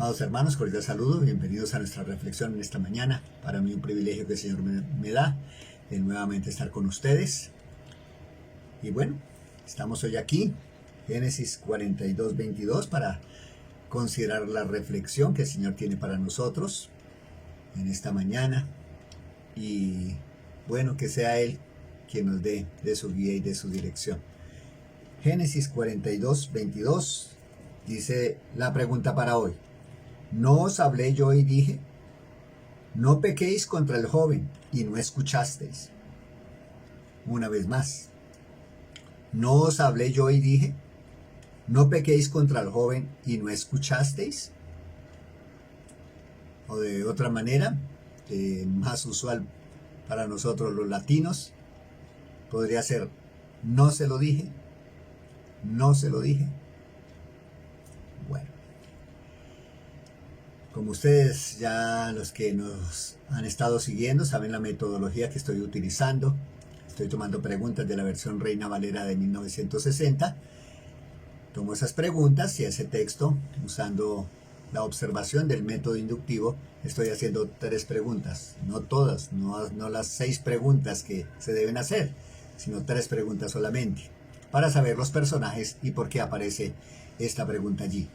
Amados hermanos, cordial saludo, bienvenidos a nuestra reflexión en esta mañana. Para mí un privilegio que el Señor me da de nuevamente estar con ustedes. Y bueno, estamos hoy aquí, Génesis 42, 22, para considerar la reflexión que el Señor tiene para nosotros en esta mañana. Y bueno, que sea Él quien nos dé de su guía y de su dirección. Génesis 42, 22 dice la pregunta para hoy. ¿No os hablé yo y dije? No pequéis contra el joven y no escuchasteis. Una vez más. ¿No os hablé yo y dije? ¿No pequéis contra el joven y no escuchasteis? O de otra manera, más usual para nosotros los latinos, podría ser, no se lo dije, no se lo dije. Bueno. Como ustedes ya los que nos han estado siguiendo saben la metodología que estoy utilizando. Estoy tomando preguntas de la versión Reina Valera de 1960. Tomo esas preguntas y ese texto, usando la observación del método inductivo, estoy haciendo 3 preguntas. No todas, no las 6 preguntas que se deben hacer, sino 3 preguntas solamente, para saber los personajes y por qué aparece esta pregunta allí.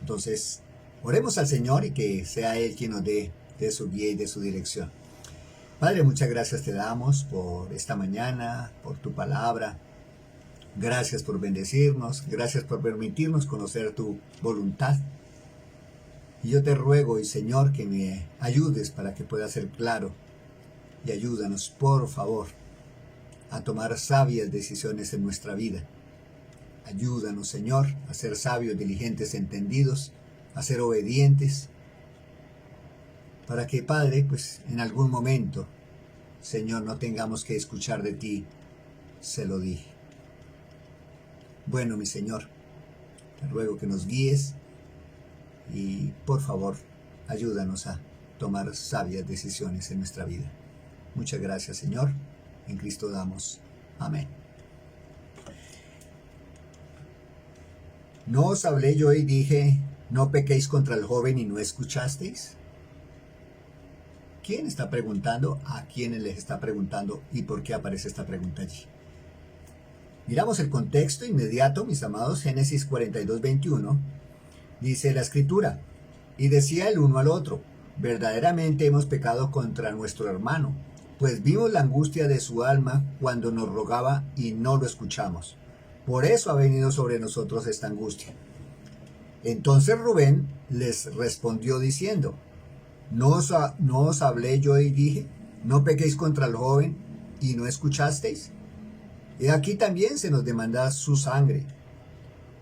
Entonces, oremos al Señor y que sea Él quien nos dé de su guía y de su dirección. Padre, muchas gracias te damos por esta mañana, por tu palabra. Gracias por bendecirnos, gracias por permitirnos conocer tu voluntad. Y yo te ruego, y Señor, que me ayudes para que pueda ser claro. Y ayúdanos, por favor, a tomar sabias decisiones en nuestra vida. Ayúdanos, Señor, a ser sabios, diligentes, entendidos, a ser obedientes, para que, Padre, pues en algún momento, Señor, no tengamos que escuchar de ti, se lo dije. Bueno, mi Señor, te ruego que nos guíes y, por favor, ayúdanos a tomar sabias decisiones en nuestra vida. Muchas gracias, Señor. En Cristo damos. Amén. ¿No os hablé yo y dije, no pequéis contra el joven y no escuchasteis? ¿Quién está preguntando? ¿A quiénes les está preguntando? ¿Y por qué aparece esta pregunta allí? Miramos el contexto inmediato, mis amados. Génesis 42, 21. Dice la Escritura, y decía el uno al otro, verdaderamente hemos pecado contra nuestro hermano, pues vimos la angustia de su alma cuando nos rogaba y no lo escuchamos. Por eso ha venido sobre nosotros esta angustia. Entonces Rubén les respondió diciendo, ¿No os hablé yo y dije, no pequéis contra el joven y no escuchasteis? Y aquí también se nos demanda su sangre.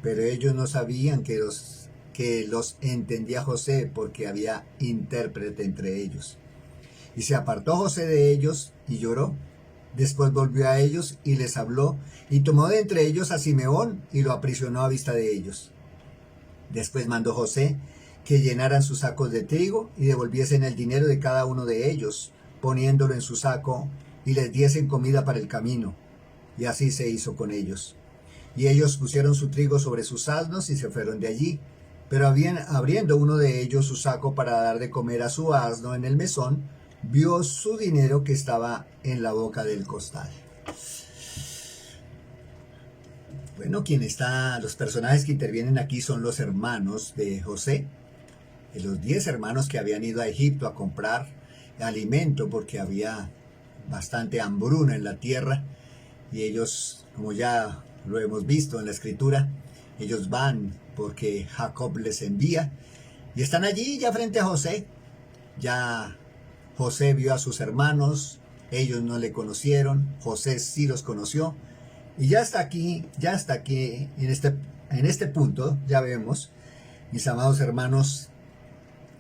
Pero ellos no sabían que los entendía José, porque había intérprete entre ellos. Y se apartó José de ellos y lloró. Después volvió a ellos y les habló, y tomó de entre ellos a Simeón y lo aprisionó a vista de ellos. Después mandó José que llenaran sus sacos de trigo y devolviesen el dinero de cada uno de ellos, poniéndolo en su saco, y les diesen comida para el camino. Y así se hizo con ellos. Y ellos pusieron su trigo sobre sus asnos y se fueron de allí. Pero abriendo uno de ellos su saco para dar de comer a su asno en el mesón, vio su dinero que estaba en la boca del costal. Bueno, los personajes que intervienen aquí son los hermanos de José, los 10 hermanos que habían ido a Egipto a comprar alimento porque había bastante hambruna en la tierra, y ellos, como ya lo hemos visto en la Escritura, ellos van porque Jacob les envía y están allí ya frente a José. Ya José vio a sus hermanos, ellos no le conocieron, José sí los conoció, y ya está aquí en este punto, ya vemos, mis amados hermanos,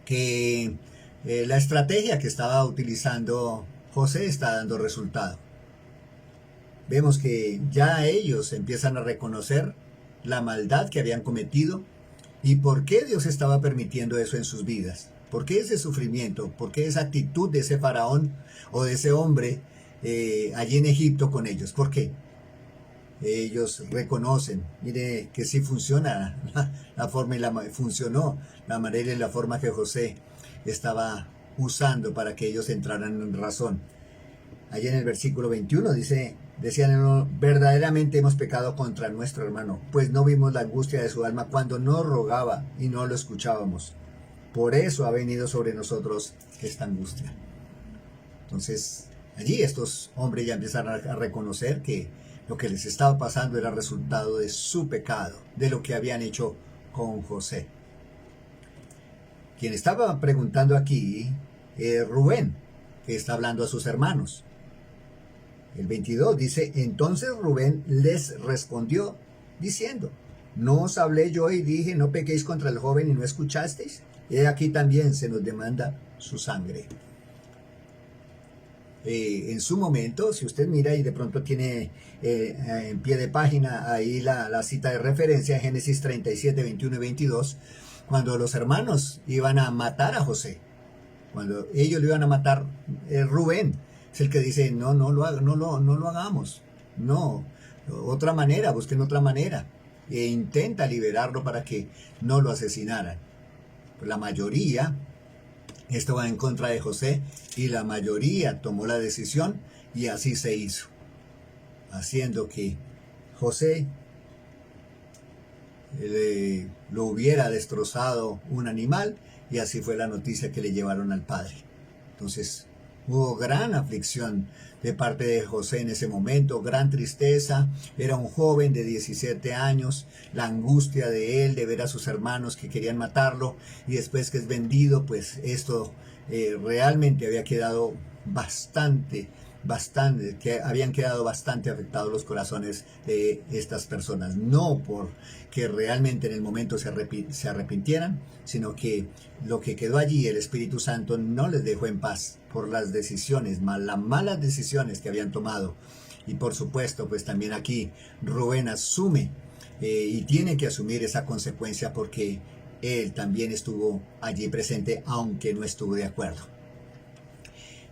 que la estrategia que estaba utilizando José está dando resultado. Vemos que ya ellos empiezan a reconocer la maldad que habían cometido y por qué Dios estaba permitiendo eso en sus vidas. ¿Por qué ese sufrimiento? ¿Por qué esa actitud de ese faraón o de ese hombre allí en Egipto con ellos? ¿Por qué? ellos reconocen, mire que sí funciona la forma funcionó la manera y la forma que José estaba usando para que ellos entraran en razón. Allí en el versículo 21 decían, verdaderamente hemos pecado contra nuestro hermano, pues no vimos la angustia de su alma cuando nos rogaba y no lo escuchábamos. Por eso ha venido sobre nosotros esta angustia. Entonces, allí estos hombres ya empiezan a reconocer que lo que les estaba pasando era resultado de su pecado, de lo que habían hecho con José. Quien estaba preguntando aquí es Rubén, que está hablando a sus hermanos. El 22 dice, entonces Rubén les respondió diciendo, ¿no os hablé yo y dije, no pequéis contra el joven y no escuchasteis? He aquí también se nos demanda su sangre. En su momento, si usted mira y de pronto tiene en pie de página ahí la cita de referencia, Génesis 37, 21 y 22, cuando los hermanos iban a matar a José, cuando ellos lo iban a matar, Rubén es el que dice, no lo hagamos, no, otra manera, busquen otra manera, e intenta liberarlo para que no lo asesinaran. La mayoría estaba en contra de José y la mayoría tomó la decisión y así se hizo, haciendo que José lo hubiera destrozado un animal, y así fue la noticia que le llevaron al padre. Entonces hubo gran aflicción de parte de José en ese momento, gran tristeza. Era un joven de 17 años, la angustia de él de ver a sus hermanos que querían matarlo, y después que es vendido, pues esto realmente había quedado bastante, que habían quedado bastante afectados los corazones de estas personas, no porque realmente en el momento se arrepintieran, sino que lo que quedó allí, el Espíritu Santo no les dejó en paz por las decisiones, las malas decisiones que habían tomado. Y por supuesto, pues también aquí Rubén asume y tiene que asumir esa consecuencia, porque él también estuvo allí presente, aunque no estuvo de acuerdo.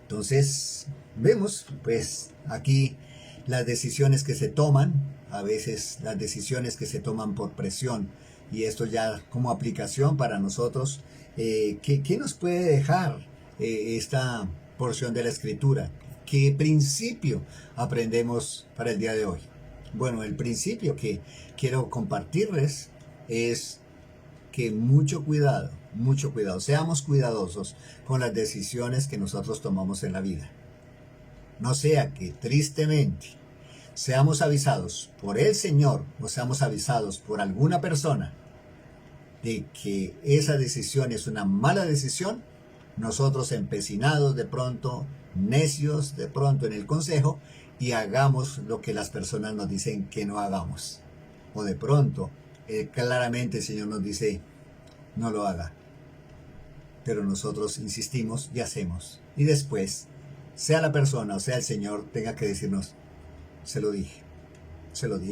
Entonces, vemos pues aquí las decisiones que se toman, a veces las decisiones que se toman por presión, y esto ya como aplicación para nosotros. ¿Qué nos puede dejar esta porción de la Escritura? ¿Qué principio aprendemos para el día de hoy? Bueno, el principio que quiero compartirles es que mucho cuidado, seamos cuidadosos con las decisiones que nosotros tomamos en la vida. No sea que tristemente seamos avisados por el Señor o seamos avisados por alguna persona de que esa decisión es una mala decisión, nosotros empecinados de pronto, necios de pronto en el consejo, y hagamos lo que las personas nos dicen que no hagamos. O de pronto, claramente el Señor nos dice, no lo haga. Pero nosotros insistimos y hacemos. Y después, sea la persona o sea el Señor, tenga que decirnos, se lo dije.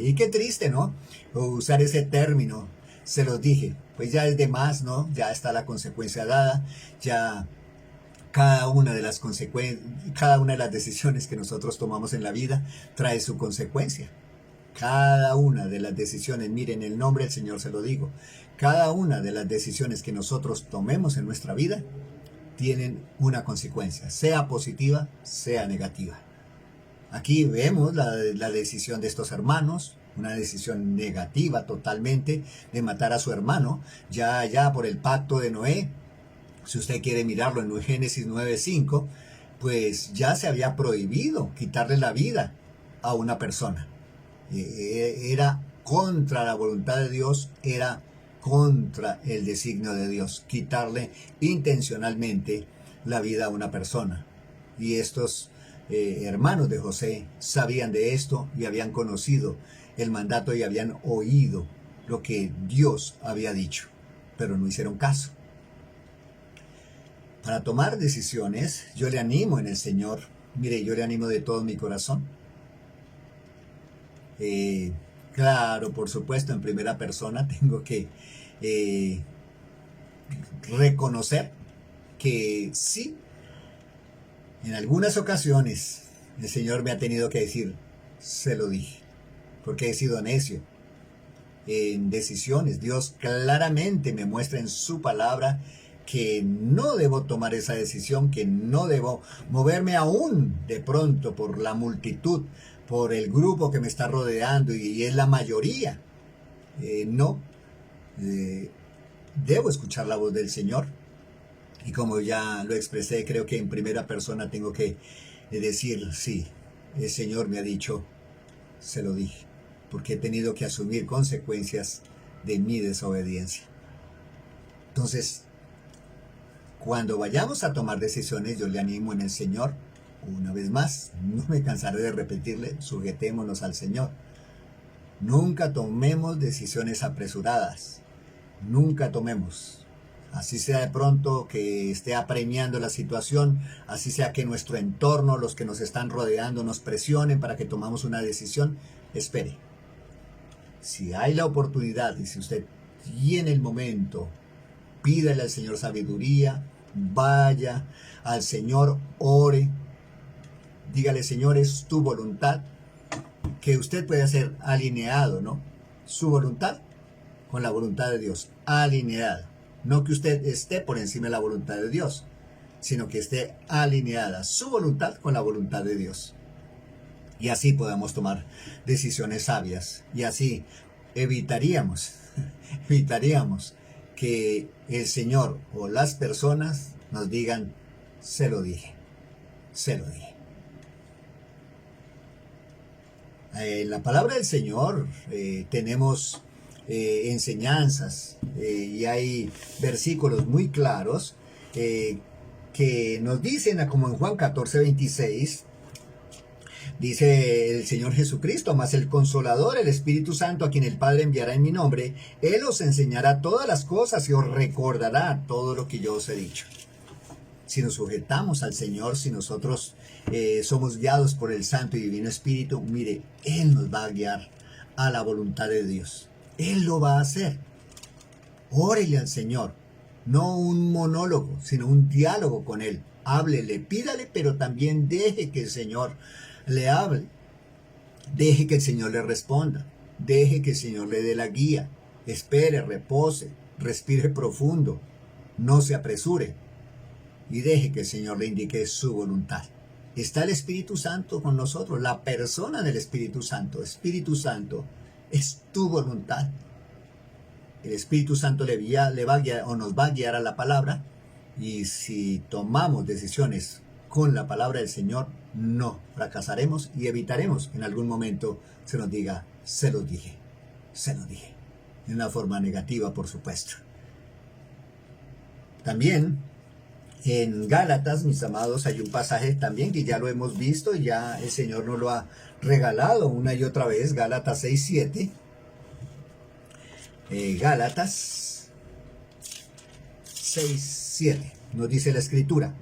Y qué triste, ¿no? O usar ese término, se los dije. Pues ya es de más, ¿no? Ya está la consecuencia dada, ya cada una de las decisiones que nosotros tomamos en la vida trae su consecuencia. Cada una de las decisiones, miren, en el nombre del Señor se lo digo, cada una de las decisiones que nosotros tomemos en nuestra vida tienen una consecuencia, sea positiva, sea negativa. Aquí vemos la decisión de estos hermanos, una decisión negativa totalmente de matar a su hermano, ya por el pacto de Noé. Si usted quiere mirarlo en Génesis 9:5, pues ya se había prohibido quitarle la vida a una persona. Era contra la voluntad de Dios, era contra el designio de Dios, quitarle intencionalmente la vida a una persona. Y estos hermanos de José sabían de esto y habían conocido el mandato y habían oído lo que Dios había dicho, pero no hicieron caso. Para tomar decisiones, yo le animo en el Señor, mire, yo le animo de todo mi corazón. Claro, por supuesto, en primera persona tengo que reconocer que sí, en algunas ocasiones el Señor me ha tenido que decir, se lo dije. porque he sido necio en decisiones. Dios claramente me muestra en su palabra que no debo tomar esa decisión, que no debo moverme aún de pronto por la multitud, por el grupo que me está rodeando y es la mayoría. No, debo escuchar la voz del Señor. Y como ya lo expresé, creo que en primera persona tengo que decir, sí, el Señor me ha dicho, se lo dije, porque he tenido que asumir consecuencias de mi desobediencia. Entonces, cuando vayamos a tomar decisiones, yo le animo en el Señor, una vez más, no me cansaré de repetirle, sujetémonos al Señor. Nunca tomemos decisiones apresuradas, nunca tomemos. Así sea de pronto que esté apremiando la situación, así sea que nuestro entorno, los que nos están rodeando, nos presionen para que tomamos una decisión, espere. Si hay la oportunidad y si usted tiene el momento, pídale al Señor sabiduría, vaya al Señor, ore, dígale, Señor, es tu voluntad, que usted pueda ser alineado, ¿no? Su voluntad con la voluntad de Dios, alineada. No que usted esté por encima de la voluntad de Dios, sino que esté alineada su voluntad con la voluntad de Dios. Y así podamos tomar decisiones sabias. Y así evitaríamos que el Señor o las personas nos digan, se lo dije, se lo dije. En la palabra del Señor tenemos enseñanzas y hay versículos muy claros que nos dicen, como en Juan 14:26, dice el Señor Jesucristo, mas el Consolador, el Espíritu Santo, a quien el Padre enviará en mi nombre, Él os enseñará todas las cosas y os recordará todo lo que yo os he dicho. Si nos sujetamos al Señor, si nosotros somos guiados por el Santo y Divino Espíritu, mire, Él nos va a guiar a la voluntad de Dios. Él lo va a hacer. Órele al Señor. No un monólogo, sino un diálogo con Él. Háblele, pídale, pero también deje que el Señor le hable. Deje que el Señor le responda. Deje que el Señor le dé la guía. Espere, repose, respire profundo. No se apresure. Y deje que el Señor le indique su voluntad. Está el Espíritu Santo con nosotros, la persona del Espíritu Santo. Espíritu Santo, es tu voluntad. El Espíritu Santo le va a guiar o nos va a guiar a la palabra. Y si tomamos decisiones con la palabra del Señor, no fracasaremos y evitaremos que en algún momento se nos diga, se lo dije, se lo dije. De una forma negativa, por supuesto. También en Gálatas, mis amados, hay un pasaje también que ya lo hemos visto y ya el Señor nos lo ha regalado una y otra vez. Gálatas 6:7. Gálatas 6:7 nos dice la Escritura: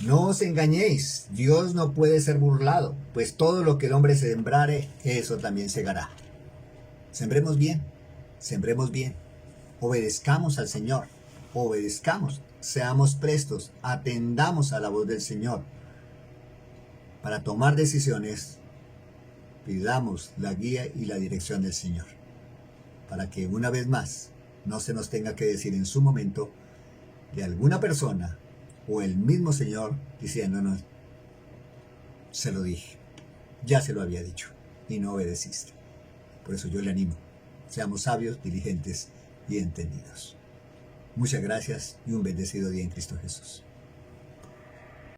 no os engañéis, Dios no puede ser burlado, pues todo lo que el hombre sembrare, eso también segará. Sembremos bien, obedezcamos al Señor, obedezcamos, seamos prestos, atendamos a la voz del Señor. Para tomar decisiones, pidamos la guía y la dirección del Señor, para que una vez más no se nos tenga que decir en su momento de alguna persona o el mismo Señor diciéndonos, se lo dije, ya se lo había dicho y no obedeciste. Por eso yo le animo, seamos sabios, diligentes y entendidos. Muchas gracias y un bendecido día en Cristo Jesús.